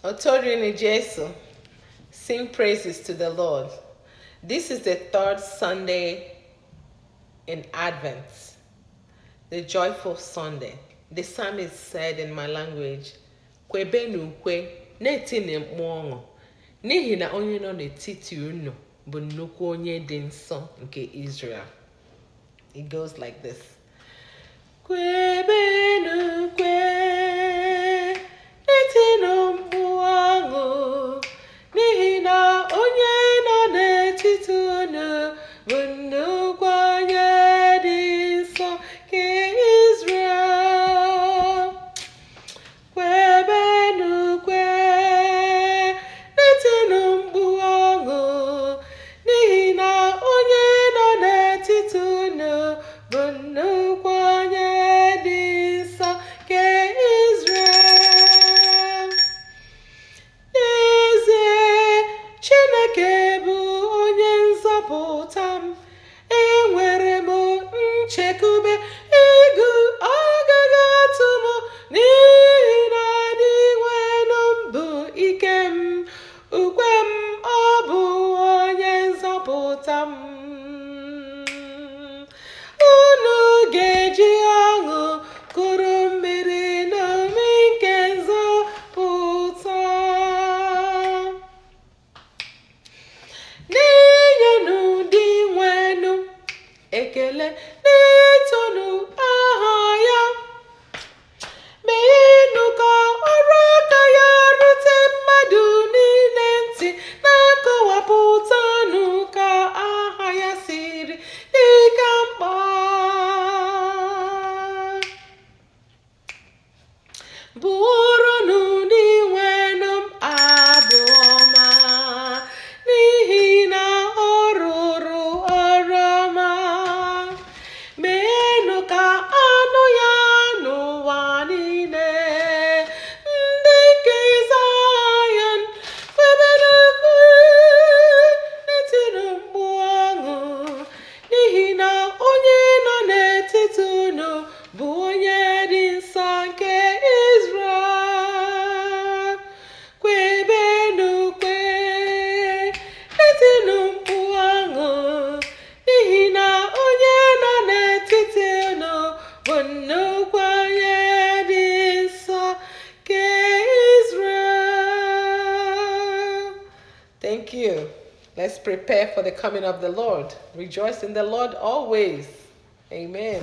Onye Di Nso. Sing praises to the Lord. This is the third Sunday in Advent, the joyful Sunday. The psalmist said in my language, Kwebenu Na-etinu n'ihi na onye nọ n'etiti unu bụ nnukwu Onye Di Nso nke Izrel. It goes like this. Kwebenu na-etinu n'ihi na onye nọ n'etiti unu bụ nnukwu Onye Di Nso nke Izrel. Kwebenu na-etinu n'ihi na onye nọ n'etiti unu bụ nnukwu Onye Di Nso nke Izrel. Ezie, Chineke bụ onye nzoputa m. Enwere m nchekwube, egwu agaghi atụ m, n'ihi na Dinwenu bụ ike m, ukwe m, ọ bụ onye nzoputa m. Unu ga-eji ọṅụ kuru mmiri n'omi nke nzoputa. Na-enyenu Dinwenu ekele, Na-etonu aha ya. Meenu ka ọrụ aka ya rute mmadu niile ntị, na-akowaputanu ka aha ya siri dika mkpa. Buoronu Dinwenu abụ ọma, n'ihi na ọ rụrụ ọrụ ọma. Meenu ka anụ ya n'ụwa niile, ndị nke Zayon. Kwebenu na-etinu n'ihi na onye nọ n'etiti unu bụ Onye Di Nso nke Izrel. Kwebenu na-etinu n'ihi na onye nọ n'etiti unu bụ nnukwu Onye Di Nso nke Izrel. Thank you. Let's prepare for the coming of the Lord. Rejoice in the Lord always. Amen.